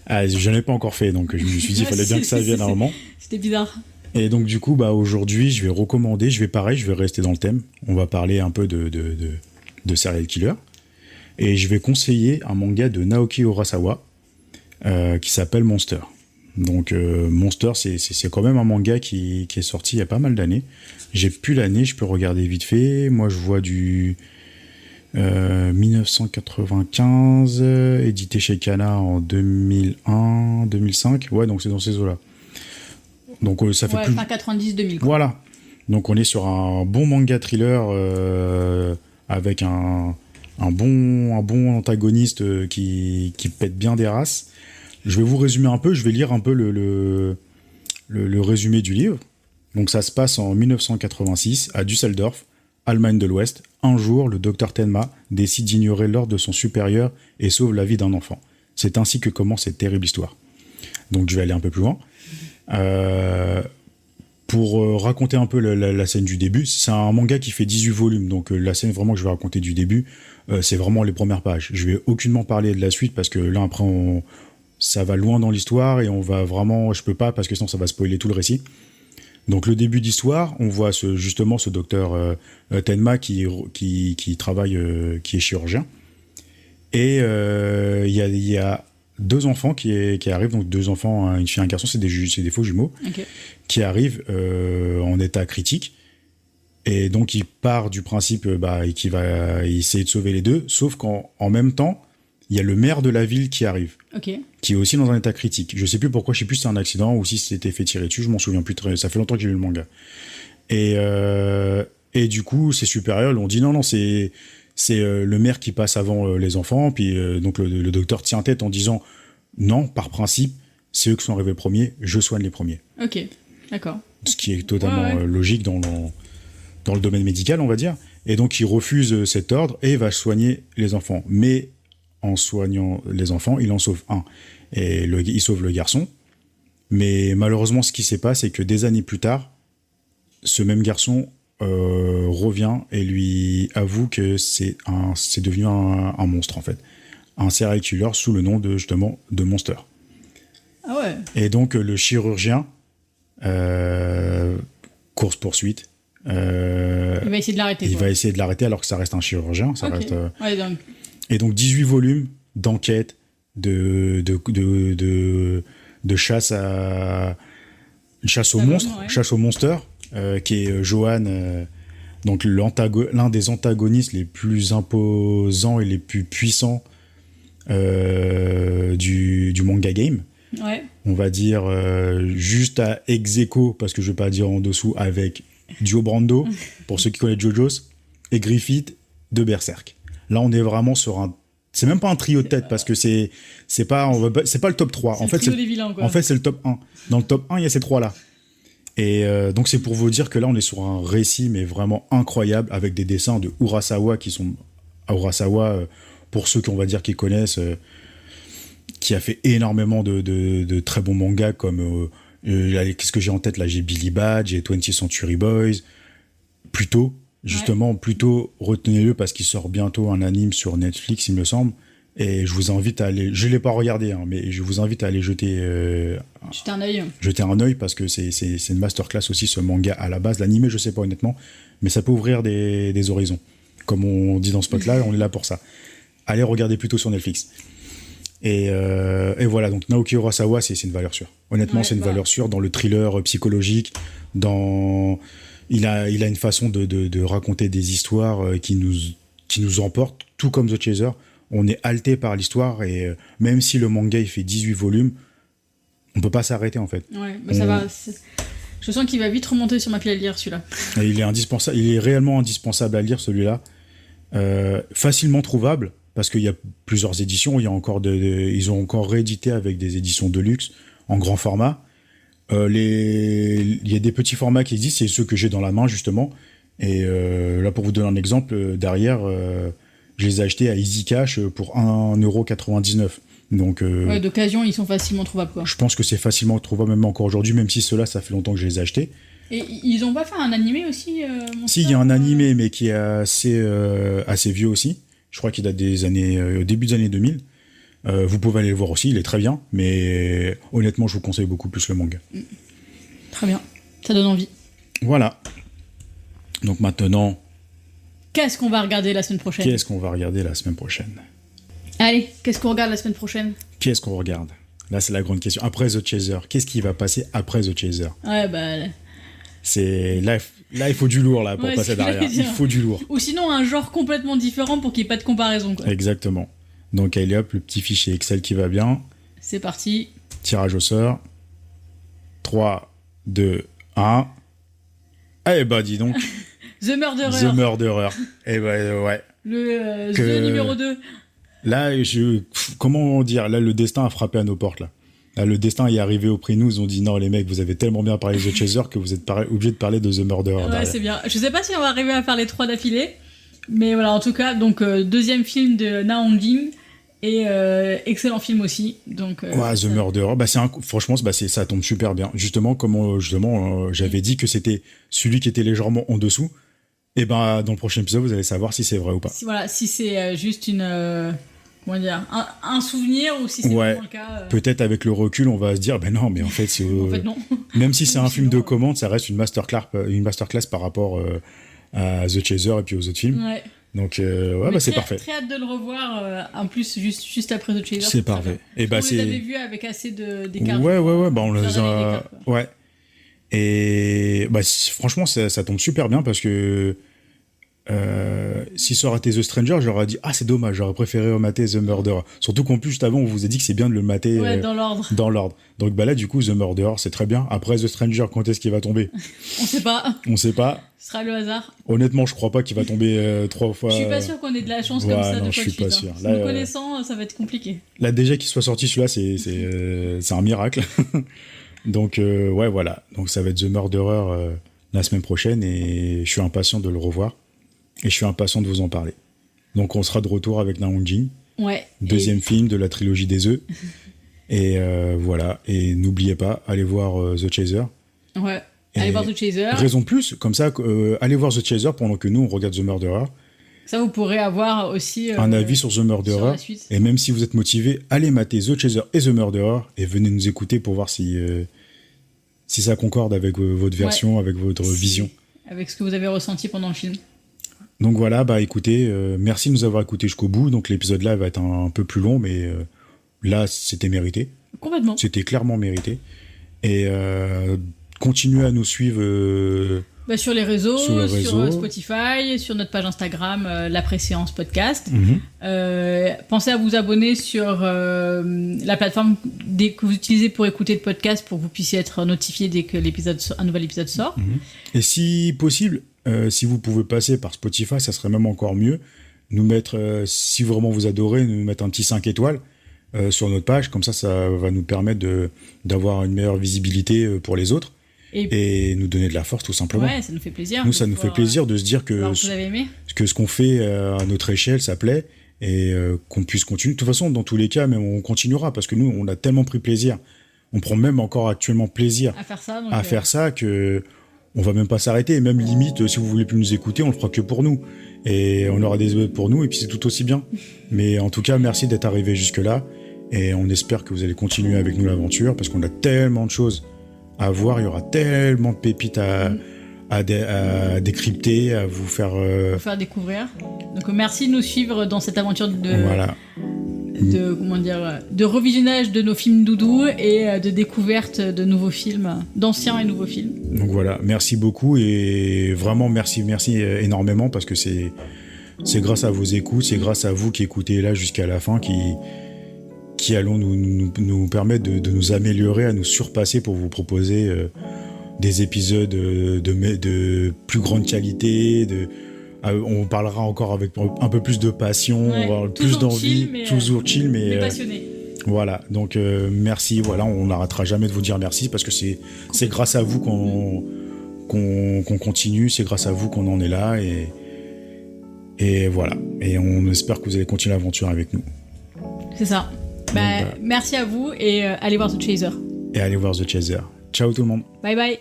Je n'ai pas encore fait, donc je me suis dit qu'il fallait bien que ça vienne à un moment. C'était bizarre. Et donc du coup, aujourd'hui, je vais recommander, je vais rester dans le thème. On va parler un peu de de serial killer. Et je vais conseiller un manga de Naoki Urasawa qui s'appelle Monster. Donc Monster, c'est quand même un manga qui est sorti il y a pas mal d'années. J'ai plus l'année, je peux regarder vite fait. Moi, je vois du 1995, édité chez Kana en 2001, 2005. Ouais, donc c'est dans ces eaux-là. Donc ça fait plus... fin 90-2000. Voilà. Donc on est sur un bon manga thriller avec un bon antagoniste qui pète bien des races. Je vais vous résumer un peu, je vais lire un peu le résumé du livre. Donc ça se passe en 1986 à Düsseldorf, Allemagne de l'Ouest. Un jour, le docteur Tenma décide d'ignorer l'ordre de son supérieur et sauve la vie d'un enfant. C'est ainsi que commence cette terrible histoire. Donc je vais aller un peu plus loin. Pour raconter un peu la scène du début, c'est un manga qui fait 18 volumes, donc la scène vraiment que je vais raconter du début, c'est vraiment les premières pages. Je vais aucunement parler de la suite parce que là après ça va loin dans l'histoire et on va vraiment, je peux pas parce que sinon ça va spoiler tout le récit. Donc le début d'histoire, on voit justement ce docteur Tenma qui travaille, qui est chirurgien, et il y a deux enfants qui arrivent, donc deux enfants, une fille et un garçon, c'est des faux jumeaux, qui arrivent en état critique. Et donc il part du principe qu'il va essayer de sauver les deux, sauf qu'en même temps, il y a le maire de la ville qui arrive, qui est aussi dans un état critique. Je sais plus pourquoi, je sais plus si c'est un accident ou si c'était fait tirer dessus, je m'en souviens plus très, ça fait longtemps que j'ai lu le manga. Et du coup, ses supérieurs lui ont dit non, c'est le maire qui passe avant les enfants, puis donc le docteur tient tête en disant non, par principe, c'est eux qui sont arrivés premiers, je soigne les premiers. Ok, d'accord. Ce qui est totalement logique dans le domaine médical, on va dire. Et donc, il refuse cet ordre et va soigner les enfants. Mais en soignant les enfants, il en sauve un. Et il sauve le garçon. Mais malheureusement, ce qui s'est passé, c'est que des années plus tard, ce même garçon revient et lui avoue que c'est devenu un monstre, en fait. Un serial killer sous le nom justement de Monster. Ah ouais. Et donc, le chirurgien, course-poursuite, il va essayer de l'arrêter. Il va essayer de l'arrêter alors que ça reste un chirurgien. Ça reste, ouais, donc. Et donc 18 volumes d'enquête, de chasse au monstre, chasse au monster, qui est Johan, donc l'un des antagonistes les plus imposants et les plus puissants du manga game. Ouais. On va dire juste à ex-aequo, parce que je vais pas dire en dessous, avec Dio Brando, pour ceux qui connaissent JoJo's, et Griffith de Berserk. Là, on est vraiment sur un... C'est même pas un trio de tête, parce que c'est pas le top 3. En fait, c'est le trio des vilains, quoi. En fait, c'est le top 1. Dans le top 1, il y a ces trois-là. Et donc, c'est pour vous dire que là, on est sur un récit, mais vraiment incroyable, avec des dessins de Urasawa, qui sont... Urasawa, pour ceux qu'on va dire qui connaissent... qui a fait énormément de très bons mangas comme qu'est-ce que j'ai en tête là, j'ai Billy Bat, j'ai 20th Century Boys, plutôt retenez-le parce qu'il sort bientôt un anime sur Netflix, il me semble, et je vous invite à aller, je l'ai pas regardé mais je vous invite à aller jeter un œil parce que c'est une masterclass aussi, ce manga à la base. L'anime, je sais pas honnêtement, mais ça peut ouvrir des horizons, comme on dit dans ce spot là, on est là pour ça. Allez regarder plutôt sur Netflix. Et voilà, donc Naoki Urasawa, c'est une valeur sûre. Honnêtement, c'est une valeur sûre dans le thriller psychologique. Il a une façon de raconter des histoires qui nous emportent, tout comme The Chaser. On est halté par l'histoire et même si le manga il fait 18 volumes, on peut pas s'arrêter en fait. Ouais, mais ça va. Je sens qu'il va vite remonter sur ma pile à lire celui-là. Et il est indispensable, il est réellement indispensable à lire celui-là. Facilement trouvable. Parce qu'il y a plusieurs éditions, ils ont encore réédité avec des éditions de luxe en grand format. Il y a des petits formats qui existent, c'est ceux que j'ai dans la main justement. Et là, pour vous donner un exemple, derrière, je les ai achetés à Easy Cash pour 1,99€. Donc, d'occasion, ils sont facilement trouvables, quoi. Je pense que c'est facilement trouvable même encore aujourd'hui, même si ceux-là, ça fait longtemps que je les ai achetés. Et ils ont pas fait un animé aussi Si, il y a un animé, mais qui est assez vieux aussi. Je crois qu'il date des années, au début des années 2000. Vous pouvez aller le voir aussi, il est très bien, mais honnêtement, je vous conseille beaucoup plus le manga. Très bien, ça donne envie. Voilà. Donc maintenant, qu'est-ce qu'on va regarder la semaine prochaine? Qu'est-ce qu'on va regarder la semaine prochaine? Allez, qu'est-ce qu'on regarde la semaine prochaine? Qu'est-ce qu'on regarde? Là, c'est la grande question. Après The Chaser, qu'est-ce qui va passer après The Chaser? Ouais, bah... C'est... Là, il faut du lourd là, pour Ouais, passer c'est ce que derrière. j'allais Il dire. faut du lourd. Ou sinon, un genre complètement différent pour qu'il n'y ait pas de comparaison, quoi. Exactement. Donc, allez hop, le petit fichier Excel qui va bien. C'est parti. Tirage au sort. 3, 2, 1. Eh bah, dis donc. The Murderer. The Murderer. Eh bah, ouais. Le Que- The numéro 2. Là, comment dire? Là, le destin a frappé à nos portes, là. Là, le destin est arrivé auprès de nous. Ils ont dit non, les mecs, vous avez tellement bien parlé de The Chaser que vous êtes obligés de parler de The Murderer. Ouais, derrière. c'est bien. Je sais pas si on va arriver à faire les 3 d'affilée. Mais voilà, en tout cas, donc deuxième film de Na Hong-jin. Et excellent film aussi. Donc, Ouais, The Murderer, bah franchement, ça tombe super bien. Justement, j'avais dit que c'était celui qui était légèrement en dessous. Et ben, dans le prochain épisode, vous allez savoir si c'est vrai ou pas. Si c'est juste une... comment dire, un souvenir ou si c'est Ouais. vraiment le cas. Peut-être avec le recul, on va se dire, ben non, mais en fait, En fait, non. même si c'est un film de Sinon, commande, ça reste une masterclass par rapport à The Chaser et puis aux autres films. Ouais. Donc, Mais bah, c'est parfait. Très hâte de le revoir. En plus, juste après The Chaser. C'est parfait. Et bah, on les avait vus avec assez d'écart. Ouais, bah, on les Plusieurs années a. d'écart, quoi. Ouais. Et bah, franchement, ça tombe super bien parce que si ça aurait été The Stranger, j'aurais dit, ah, c'est dommage, j'aurais préféré mater The Murderer. Surtout qu'en plus, juste avant, on vous a dit que c'est bien de le mater Ouais, dans l'ordre. dans l'ordre. Donc, bah là, du coup, The Murderer, c'est très bien. Après The Stranger, quand est-ce qu'il va tomber? On sait pas. On sait pas. Ce sera le hasard. Honnêtement, je crois pas qu'il va tomber 3 fois. Je suis pas sûr qu'on ait de la chance ouais, comme ça non, deux je fois de suis pas suite. sûr. Hein. Là, Me connaissant, ça va être compliqué. Là, déjà qu'il soit sorti, celui-là, c'est un miracle. Donc, ouais, voilà. Donc, ça va être The Murderer la semaine prochaine et je suis impatient de le revoir. Et je suis impatient de vous en parler. Donc, on sera de retour avec Na Hong-jin, Ouais. deuxième film de la trilogie des œufs. Et voilà. Et n'oubliez pas, allez voir The Chaser. Ouais. Et Allez voir The Chaser. Raison de plus, comme ça, allez voir The Chaser pendant que nous, on regarde The Murderer. Ça, vous pourrez avoir aussi Un avis sur The Murderer. sur la suite. Et même si vous êtes motivé, allez mater The Chaser et The Murderer et venez nous écouter pour voir si ça concorde avec votre version, avec votre vision. Avec ce que vous avez ressenti pendant le film. Donc voilà, bah écoutez, merci de nous avoir écoutés jusqu'au bout. Donc l'épisode là va être un peu plus long, mais là c'était mérité. Complètement. C'était clairement mérité. Et continuez à nous suivre. Bah, sur les réseaux, Sur les sur réseaux. Spotify, sur notre page Instagram, La Préséance Podcast. Mhm. Pensez à vous abonner sur la plateforme que vous utilisez pour écouter le podcast pour que vous puissiez être notifié dès que un nouvel épisode sort. Et si possible, si vous pouvez passer par Spotify, ça serait même encore mieux. Nous mettre, si vraiment vous adorez, nous mettre un petit 5 étoiles sur notre page. Comme ça va nous permettre d'avoir une meilleure visibilité pour les autres. Et nous donner de la force, tout simplement. Ouais, ça nous fait plaisir. Nous, ça nous fait plaisir de se dire que vous avez aimé. ce qu'on fait à notre échelle, ça plaît et qu'on puisse continuer. De toute façon, dans tous les cas, même on continuera parce que nous, on a tellement pris plaisir. On prend même encore actuellement plaisir À faire ça. Donc, à faire ça que on va même pas s'arrêter. Et même limite, si vous voulez plus nous écouter, on le fera que pour nous. Et on aura des épisodes pour nous et puis c'est tout aussi bien. Mais en tout cas, merci d'être arrivé jusque-là. Et on espère que vous allez continuer avec nous l'aventure parce qu'on a tellement de choses à voir, il y aura tellement de pépites à décrypter, à vous faire... faire découvrir. Donc merci de nous suivre dans cette aventure Voilà. de revisionnage de nos films doudous et de découverte de nouveaux films, d'anciens et nouveaux films. Donc voilà, merci beaucoup et vraiment merci énormément parce que c'est grâce à vos écoutes, c'est grâce à vous qui écoutez là jusqu'à la fin qui allons nous permettre de nous améliorer, à nous surpasser pour vous proposer des épisodes de plus grande qualité. On parlera encore avec un peu plus de passion, Ouais, on va avoir plus d'envie, toujours chill, mais passionné. voilà. Donc merci, voilà, on n'arrêtera jamais de vous dire merci parce que c'est grâce à vous qu'on continue, c'est grâce à vous qu'on en est là et voilà. Et on espère que vous allez continuer l'aventure avec nous. C'est ça. Merci à vous et allez voir The Chaser. Et allez voir The Chaser. Ciao tout le monde. Bye bye.